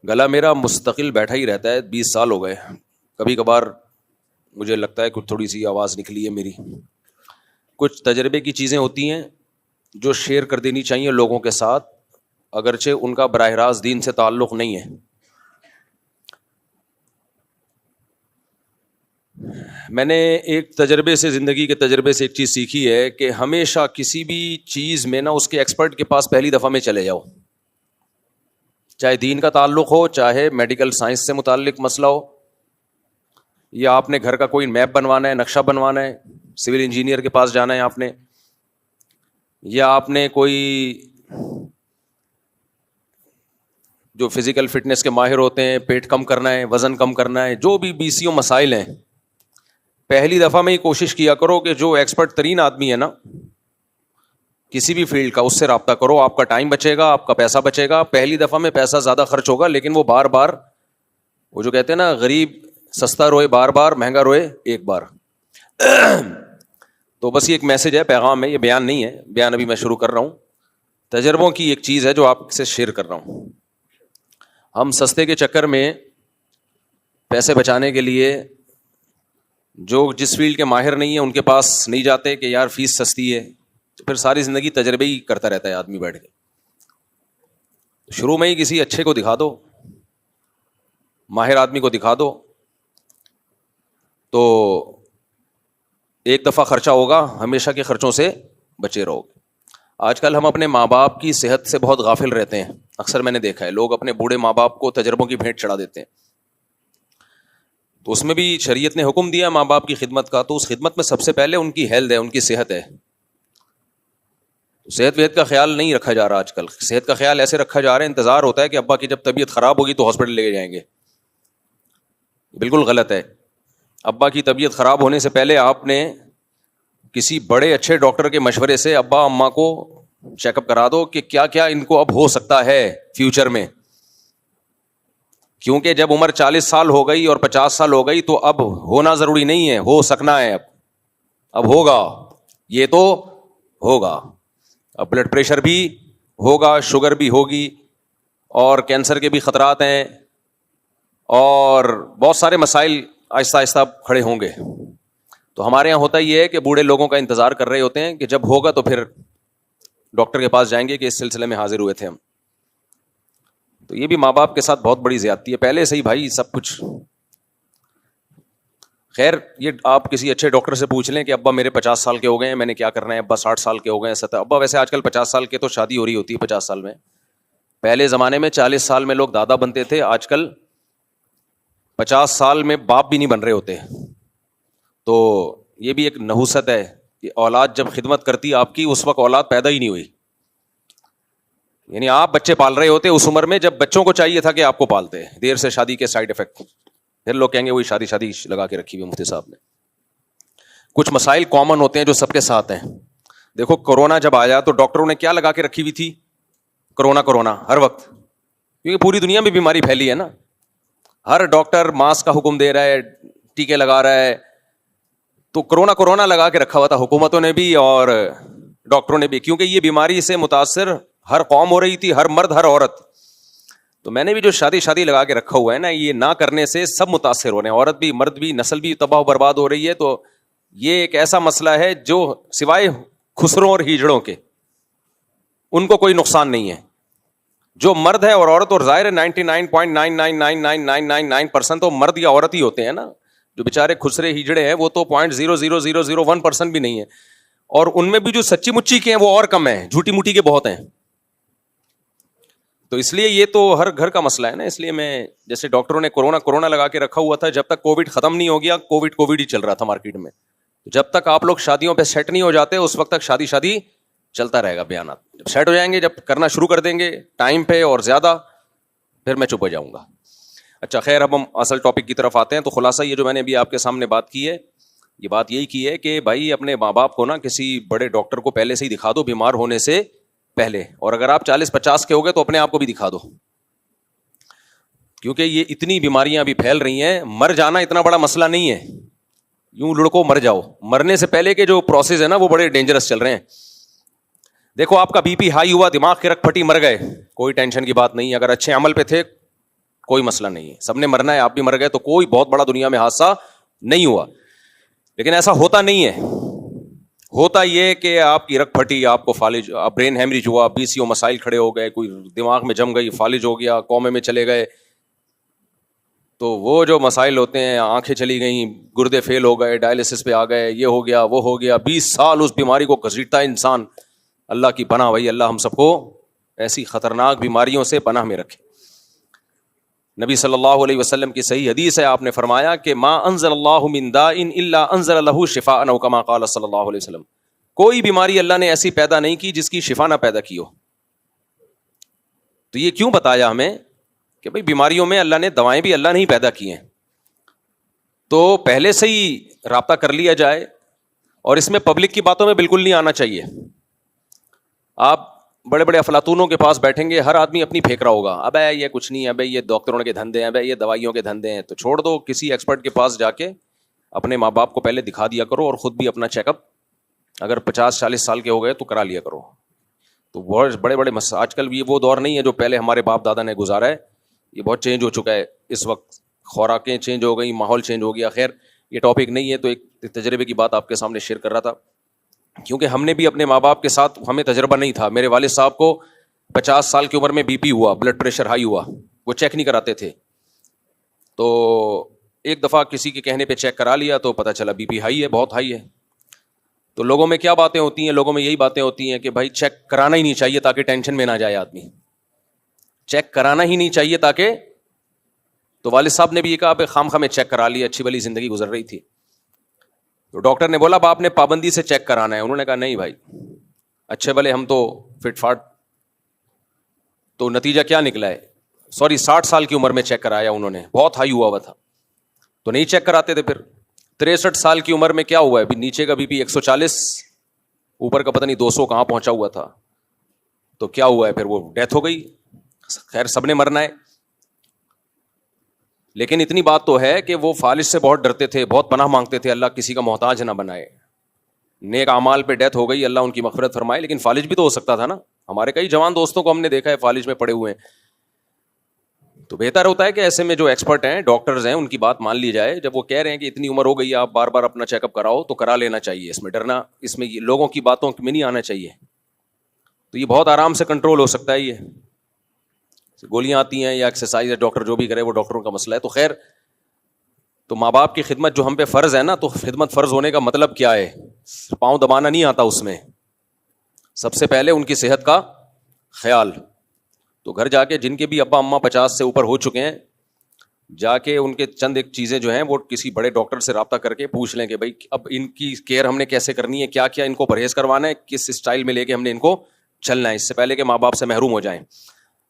گلا میرا مستقل بیٹھا ہی رہتا ہے، 20 سال ہو گئے. کبھی کبھار مجھے لگتا ہے کہ تھوڑی سی آواز نکلی ہے میری. کچھ تجربے کی چیزیں ہوتی ہیں جو شیئر کر دینی چاہیے لوگوں کے ساتھ، اگرچہ ان کا براہ راست دین سے تعلق نہیں ہے. میں نے ایک تجربے سے، زندگی کے تجربے سے ایک چیز سیکھی ہے کہ ہمیشہ کسی بھی چیز میں نا اس کے ایکسپرٹ کے پاس پہلی دفعہ میں چلے جاؤ. چاہے دین کا تعلق ہو، چاہے میڈیکل سائنس سے متعلق مسئلہ ہو، یا آپ نے گھر کا کوئی میپ بنوانا ہے، نقشہ بنوانا ہے، سول انجینئر کے پاس جانا ہے آپ نے، یا آپ نے کوئی جو فزیکل فٹنس کے ماہر ہوتے ہیں، پیٹ کم کرنا ہے، وزن کم کرنا ہے، جو بھی BCO مسائل ہیں، پہلی دفعہ میں یہ کوشش کیا کرو کہ جو ایکسپرٹ ترین آدمی ہے نا کسی بھی فیلڈ کا، اس سے رابطہ کرو. آپ کا ٹائم بچے گا، آپ کا پیسہ بچے گا. پہلی دفعہ میں پیسہ زیادہ خرچ ہوگا، لیکن وہ بار بار، وہ جو کہتے ہیں نا غریب سستا روئے بار بار، مہنگا روئے ایک بار. تو بس یہ ایک میسج ہے، پیغام ہے، یہ بیان نہیں ہے. بیان ابھی میں شروع کر رہا ہوں. تجربوں کی ایک چیز ہے جو آپ سے شیئر کر رہا ہوں. ہم سستے کے چکر میں پیسے بچانے کے لیے جو جس فیلڈ کے ماہر نہیں ہیں ان کے پاس نہیں جاتے کہ یار فیس سستی ہے. پھر ساری زندگی تجربے ہی کرتا رہتا ہے آدمی بیٹھ کے. شروع میں ہی کسی اچھے کو دکھا دو، ماہر آدمی کو دکھا دو، تو ایک دفعہ خرچہ ہوگا، ہمیشہ کے خرچوں سے بچے رہو گے. آج کل ہم اپنے ماں باپ کی صحت سے بہت غافل رہتے ہیں. اکثر میں نے دیکھا ہے لوگ اپنے بوڑھے ماں باپ کو تجربوں کی بھیٹ چڑھا دیتے ہیں. تو اس میں بھی شریعت نے حکم دیا ماں باپ کی خدمت کا، تو اس خدمت میں سب سے پہلے ان کی ہیلتھ ہے، ان کی صحت ہے. صحت وحت کا خیال نہیں رکھا جا رہا آج کل. صحت کا خیال ایسے رکھا جا رہا ہے، انتظار ہوتا ہے کہ ابا کی جب طبیعت خراب ہوگی تو ہاسپٹل لے کے جائیں گے. بالکل غلط ہے. ابا کی طبیعت خراب ہونے سے پہلے آپ نے کسی بڑے اچھے ڈاکٹر کے مشورے سے ابا اماں کو چیک اپ کرا دو کہ کیا کیا ان کو اب ہو سکتا ہے فیوچر میں. کیونکہ جب عمر 40 سال ہو گئی اور 50 سال ہو گئی تو اب ہونا ضروری نہیں ہے، ہو سکنا ہے. اب ہوگا، یہ تو ہوگا. اب بلڈ پریشر بھی ہوگا، شوگر بھی ہوگی، اور کینسر کے بھی خطرات ہیں، اور بہت سارے مسائل آہستہ آہستہ کھڑے ہوں گے. تو ہمارے یہاں ہوتا یہ ہے کہ بوڑھے لوگوں کا انتظار کر رہے ہوتے ہیں کہ جب ہوگا تو پھر ڈاکٹر کے پاس جائیں گے کہ اس سلسلے میں حاضر ہوئے تھے ہم. تو یہ بھی ماں باپ کے ساتھ بہت بڑی زیادتی ہے. پہلے سے ہی بھائی سب کچھ. خیر یہ آپ کسی اچھے ڈاکٹر سے پوچھ لیں کہ ابا میرے 50 سال کے ہو گئے ہیں، میں نے کیا کرنا ہے. ابا 60 سال کے ہو گئے ہیں، 70. ابا ویسے آج کل 50 سال کے تو شادی ہو رہی ہوتی ہے 50 سال میں. پہلے زمانے میں 40 سال میں لوگ دادا بنتے تھے، آج کل 50 سال میں باپ بھی نہیں بن رہے ہوتے. تو یہ بھی ایک نحوست ہے کہ اولاد جب خدمت کرتی آپ کی، اس وقت اولاد پیدا ہی نہیں ہوئی. یعنی آپ بچے پال رہے ہوتے اس عمر میں جب بچوں کو چاہیے تھا کہ آپ کو پالتے. دیر سے شادی کے سائڈ افیکٹ. پھر لوگ کہیں گے وہی شادی لگا کے رکھی ہوئی مفتی صاحب نے. کچھ مسائل کامن ہوتے ہیں جو سب کے ساتھ ہیں. دیکھو کورونا جب آیا تو ڈاکٹروں نے کیا لگا کے رکھی ہوئی تھی؟ کرونا ہر وقت، کیونکہ پوری دنیا میں بیماری پھیلی ہے نا. ہر ڈاکٹر ماسک کا حکم دے رہا ہے، ٹیکے لگا رہا ہے. تو کرونا لگا کے رکھا ہوا تھا حکومتوں نے بھی اور ڈاکٹروں نے بھی، کیونکہ یہ بیماری سے متاثر ہر قوم ہو رہی تھی، ہر مرد ہر عورت. تو میں نے بھی جو شادی لگا کے رکھا ہوا ہے نا، یہ نہ کرنے سے سب متاثر ہو رہے ہیں، عورت بھی مرد بھی، نسل بھی تباہ و برباد ہو رہی ہے. تو یہ ایک ایسا مسئلہ ہے جو سوائے خسروں اور ہیجڑوں کے ان کو کوئی نقصان نہیں ہے. جو مرد ہے اور عورت، اور ظاہر ہے 99.9999999% تو مرد یا عورت ہی ہوتے ہیں نا. جو بیچارے خسرے ہیجڑے ہیں وہ تو 0.00001% بھی نہیں ہے. اور ان میں بھی جو سچی مچی کے ہیں وہ اور کم ہیں، جھوٹی موٹی کے بہت ہیں. تو اس لیے یہ تو ہر گھر کا مسئلہ ہے نا. اس لیے میں جیسے ڈاکٹروں نے کرونا لگا کے رکھا ہوا تھا، جب تک کووڈ ختم نہیں ہو گیا، کووڈ ہی چل رہا تھا مارکیٹ میں. جب تک آپ لوگ شادیوں پہ سیٹ نہیں ہو جاتے اس وقت تک شادی چلتا رہے گا بیانات. جب سیٹ ہو جائیں گے، جب کرنا شروع کر دیں گے ٹائم پہ اور زیادہ، پھر میں چپ ہو جاؤں گا. اچھا خیر، اب ہم اصل ٹاپک کی طرف آتے ہیں. تو خلاصہ یہ جو میں نے ابھی آپ کے سامنے بات کی ہے، یہ بات یہی کی ہے کہ بھائی اپنے ماں باپ کو نا کسی بڑے ڈاکٹر کو پہلے سے ہی دکھا دو بیمار ہونے سے پہلے. اور اگر آپ 40-50 کے ہو گئے تو اپنے آپ کو بھی دکھا دو، کیونکہ یہ اتنی بیماریاں ابھی پھیل رہی ہیں. مر جانا اتنا بڑا مسئلہ نہیں ہے، یوں لڑکو مر جاؤ. مرنے سے پہلے کے جو پروسیس ہے نا وہ بڑے ڈینجرس چل رہے ہیں. دیکھو آپ کا بی پی ہائی ہوا، دماغ کی رگ پھٹی، مر گئے، کوئی ٹینشن کی بات نہیں. اگر اچھے عمل پہ تھے کوئی مسئلہ نہیں ہے, سب نے مرنا ہے, آپ بھی مر گئے تو کوئی بہت بڑا دنیا میں حادثہ نہیں ہوا. لیکن ایسا ہوتا نہیں ہے. ہوتا یہ کہ آپ کی رگ پھٹی, آپ کو فالج, برین ہیمریج ہوا, PCO مسائل کھڑے ہو گئے, کوئی دماغ میں جم گئی, فالج ہو گیا, کومے میں چلے گئے. تو وہ جو مسائل ہوتے ہیں, آنکھیں چلی گئیں, گردے فیل ہو گئے, ڈائلسس پہ آ گئے, یہ ہو گیا وہ ہو گیا, 20 سال اس بیماری کو گھسیٹتا ہے انسان. اللہ کی پناہ بھائی, اللہ ہم سب کو ایسی خطرناک بیماریوں سے پناہ میں رکھے. نبی صلی اللہ علیہ وسلم کی صحیح حدیث ہے, آپ نے فرمایا کہ ما انزل اللہ من داء الا انزل له شفاء او کما قال صلی اللہ علیہ وسلم. کوئی بیماری اللہ نے ایسی پیدا نہیں کی جس کی شفا نہ پیدا کی ہو. تو یہ کیوں بتایا ہمیں کہ بھئی بیماریوں میں اللہ نے دوائیں بھی اللہ نے ہی پیدا کی ہیں, تو پہلے سے ہی رابطہ کر لیا جائے. اور اس میں پبلک کی باتوں میں بالکل نہیں آنا چاہیے. آپ بڑے بڑے افلاطونوں کے پاس بیٹھیں گے, ہر آدمی اپنی پھینک رہا ہوگا, ابے یہ کچھ نہیں ہے, ابے یہ ڈاکٹروں کے دھندے ہیں, ابے یہ دوائیوں کے دھندے ہیں. تو چھوڑ دو, کسی ایکسپرٹ کے پاس جا کے اپنے ماں باپ کو پہلے دکھا دیا کرو, اور خود بھی اپنا چیک اپ اگر 50-40 سال کے ہو گئے تو کرا لیا کرو. تو بہت بڑے بڑے آج کل یہ وہ دور نہیں ہے جو پہلے ہمارے باپ دادا نے گزارا ہے. یہ بہت چینج ہو چکا ہے اس وقت, خوراکیں چینج ہو گئی, ماحول چینج ہو گیا. خیر یہ ٹاپک نہیں ہے, تو ایک تجربے کی بات آپ کے سامنے شیئر کر رہا تھا, کیونکہ ہم نے بھی اپنے ماں باپ کے ساتھ, ہمیں تجربہ نہیں تھا. میرے والد صاحب کو 50 سال کی عمر میں BP ہوا, بلڈ پریشر ہائی ہوا, وہ چیک نہیں کراتے تھے. تو ایک دفعہ کسی کے کہنے پہ چیک کرا لیا تو پتہ چلا BP ہائی ہے, بہت ہائی ہے. تو لوگوں میں کیا باتیں ہوتی ہیں, لوگوں میں یہی باتیں ہوتی ہیں کہ بھائی چیک کرانا ہی نہیں چاہیے تاکہ ٹینشن میں نہ جائے آدمی, چیک کرانا ہی نہیں چاہیے تاکہ. تو والد صاحب نے بھی یہ کہا کہ خام خواہ میں چیک کرا لیا, اچھی بھلی زندگی گزر رہی تھی. تو ڈاکٹر نے بولا آپ نے پابندی سے چیک کرانا ہے. انہوں نے کہا نہیں بھائی, اچھے بھلے ہم تو فٹ فاٹ. تو نتیجہ کیا نکلا ہے, 60 سال کی عمر میں چیک کرایا انہوں نے, بہت ہائی ہوا تھا, تو نہیں چیک کراتے تھے. پھر 63 سال کی عمر میں کیا ہوا ہے, نیچے کا BP 140, اوپر کا پتہ نہیں 200 کہاں پہنچا ہوا تھا. تو کیا ہوا ہے, پھر وہ ڈیتھ ہو گئی. خیر سب نے مرنا ہے, لیکن اتنی بات تو ہے کہ وہ فالج سے بہت ڈرتے تھے, بہت پناہ مانگتے تھے, اللہ کسی کا محتاج نہ بنائے. نیک اعمال پہ ڈیتھ ہو گئی, اللہ ان کی مغفرت فرمائے, لیکن فالج بھی تو ہو سکتا تھا نا. ہمارے کئی جوان دوستوں کو ہم نے دیکھا ہے فالج میں پڑے ہوئے ہیں. تو بہتر ہوتا ہے کہ ایسے میں جو ایکسپرٹ ہیں, ڈاکٹرز ہیں, ان کی بات مان لی جائے. جب وہ کہہ رہے ہیں کہ اتنی عمر ہو گئی ہے, آپ بار بار اپنا چیک اپ کراؤ, تو کرا لینا چاہیے. اس میں ڈرنا, اس میں لوگوں کی باتوں میں نہیں آنا چاہیے. تو یہ بہت آرام سے کنٹرول ہو سکتا ہے. یہ گولیاں آتی ہیں یا ایکسرسائز ہے, ڈاکٹر جو بھی کرے وہ ڈاکٹروں کا مسئلہ ہے. تو خیر, تو ماں باپ کی خدمت جو ہم پہ فرض ہے نا, تو خدمت فرض ہونے کا مطلب کیا ہے, پاؤں دبانا نہیں آتا اس میں. سب سے پہلے ان کی صحت کا خیال. تو گھر جا کے جن کے بھی ابا اماں 50 سے اوپر ہو چکے ہیں, جا کے ان کے چند ایک چیزیں جو ہیں وہ کسی بڑے ڈاکٹر سے رابطہ کر کے پوچھ لیں کہ بھائی اب ان کی کیئر ہم نے کیسے کرنی ہے, کیا کیا ان کو پرہیز کروانا ہے, کس اسٹائل میں لے کے ہم نے ان کو چلنا ہے, اس سے پہلے کہ ماں باپ سے محروم ہو جائیں.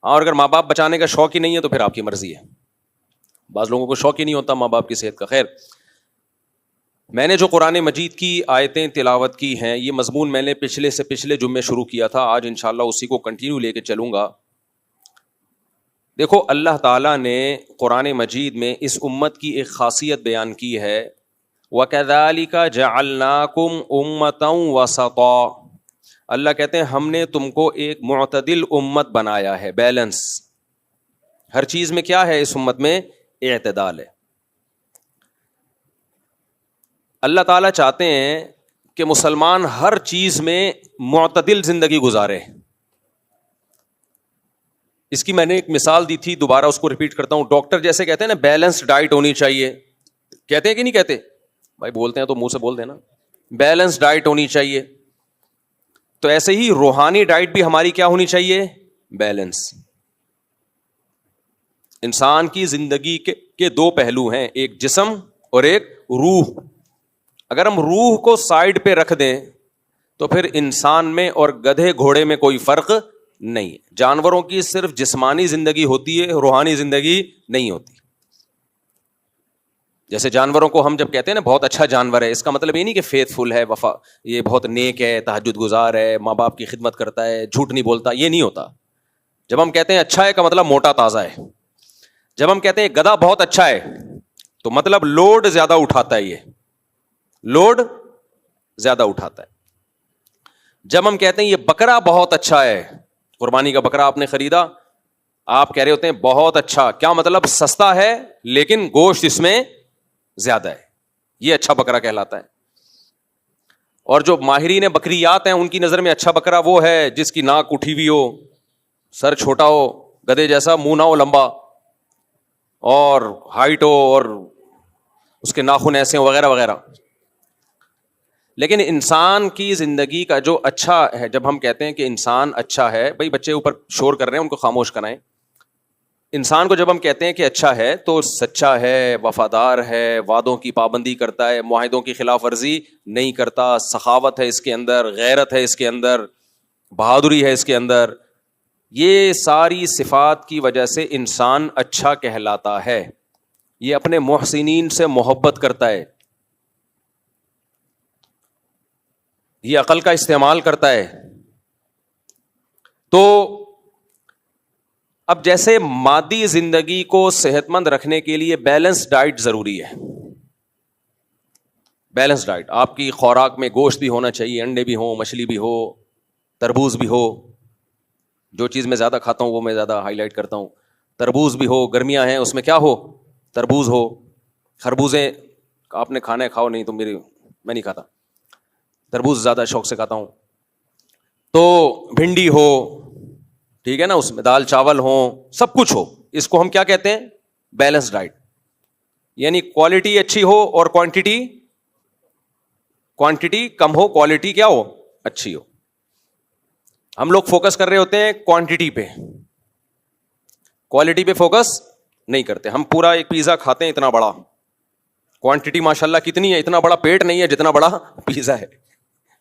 اور اگر ماں باپ بچانے کا شوق ہی نہیں ہے تو پھر آپ کی مرضی ہے. بعض لوگوں کو شوق ہی نہیں ہوتا ماں باپ کی صحت کا. خیر, میں نے جو قرآن مجید کی آیتیں تلاوت کی ہیں, یہ مضمون میں نے پچھلے جمعے شروع کیا تھا. آج انشاءاللہ اسی کو کنٹینیو لے کے چلوں گا. دیکھو, اللہ تعالیٰ نے قرآن مجید میں اس امت کی ایک خاصیت بیان کی ہے, وَكَذَلِكَ جَعَلْنَاكُمْ أُمَّةً وَسَطًا. اللہ کہتے ہیں ہم نے تم کو ایک معتدل امت بنایا ہے, بیلنس. ہر چیز میں کیا ہے اس امت میں, اعتدال ہے. اللہ تعالیٰ چاہتے ہیں کہ مسلمان ہر چیز میں معتدل زندگی گزارے. اس کی میں نے ایک مثال دی تھی, دوبارہ اس کو ریپیٹ کرتا ہوں. ڈاکٹر جیسے کہتے ہیں نا بیلنس ڈائٹ ہونی چاہیے, کہتے ہیں کہ نہیں کہتے بھائی, بولتے ہیں تو منہ سے بولتے ہیں نا, بیلنس ڈائٹ ہونی چاہیے. تو ایسے ہی روحانی ڈائٹ بھی ہماری کیا ہونی چاہیے, بیلنس. انسان کی زندگی کے دو پہلو ہیں, ایک جسم اور ایک روح. اگر ہم روح کو سائڈ پہ رکھ دیں تو پھر انسان میں اور گدھے گھوڑے میں کوئی فرق نہیں. جانوروں کی صرف جسمانی زندگی ہوتی ہے, روحانی زندگی نہیں ہوتی. جیسے جانوروں کو ہم جب کہتے ہیں نا بہت اچھا جانور ہے, اس کا مطلب یہ نہیں کہ فیتھ فل ہے, وفا, یہ بہت نیک ہے, تہجد گزار ہے, ماں باپ کی خدمت کرتا ہے, جھوٹ نہیں بولتا, یہ نہیں ہوتا. جب ہم کہتے ہیں اچھا ہے کا مطلب موٹا تازہ ہے. جب ہم کہتے ہیں گدھا بہت اچھا ہے تو مطلب لوڈ زیادہ اٹھاتا ہے, یہ لوڈ زیادہ اٹھاتا ہے. جب ہم کہتے ہیں یہ بکرا بہت اچھا ہے, قربانی کا بکرا آپ نے خریدا آپ کہہ رہے ہوتے ہیں بہت اچھا، کیا مطلب؟ سستا ہے لیکن گوشت اس میں زیادہ ہے، یہ اچھا بکرا کہلاتا ہے. اور جو ماہرین بکریات ہیں ان کی نظر میں اچھا بکرا وہ ہے جس کی ناک اٹھی ہوئی ہو، سر چھوٹا ہو، گدھے جیسا منہ نہ ہو لمبا، اور ہائٹ ہو، اور اس کے ناخن ایسے ہو، وغیرہ وغیرہ. لیکن انسان کی زندگی کا جو اچھا ہے، جب ہم کہتے ہیں کہ انسان اچھا ہے، بھائی بچے اوپر شور کر رہے ہیں ان کو خاموش کرائیں. انسان کو جب ہم کہتے ہیں کہ اچھا ہے تو سچا ہے، وفادار ہے، وعدوں کی پابندی کرتا ہے، معاہدوں کی خلاف ورزی نہیں کرتا، سخاوت ہے اس کے اندر، غیرت ہے اس کے اندر، بہادری ہے اس کے اندر. یہ ساری صفات کی وجہ سے انسان اچھا کہلاتا ہے. یہ اپنے محسنین سے محبت کرتا ہے، یہ عقل کا استعمال کرتا ہے. تو اب جیسے مادی زندگی کو صحت مند رکھنے کے لیے بیلنس ڈائٹ ضروری ہے. بیلنس ڈائٹ، آپ کی خوراک میں گوشت بھی ہونا چاہیے، انڈے بھی ہوں، مچھلی بھی ہو، تربوز بھی ہو. جو چیز میں زیادہ کھاتا ہوں وہ میں زیادہ ہائی لائٹ کرتا ہوں. تربوز بھی ہو، گرمیاں ہیں اس میں کیا ہو؟ تربوز ہو. خربوزیں آپ نے کھانا ہے کھاؤ، نہیں تو میں نہیں کھاتا. تربوز زیادہ شوق سے کھاتا ہوں. تو بھنڈی ہو، ٹھیک ہے نا، اس میں دال چاول ہوں، سب کچھ ہو. اس کو ہم کیا کہتے ہیں؟ Balance diet. یعنی کوالٹی اچھی ہو اور کوانٹٹی کم ہو، کوالٹی کیا ہو؟ اچھی ہو. ہم لوگ فوکس کر رہے ہوتے ہیں کوانٹٹی پہ، کوالٹی پہ فوکس نہیں کرتے. ہم پورا ایک پیزا کھاتے ہیں اتنا بڑا، کوانٹٹی ماشاءاللہ کتنی ہے؟ اتنا بڑا پیٹ نہیں ہے جتنا بڑا پیزا ہے.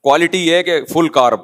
کوالٹی یہ ہے کہ فل کارب،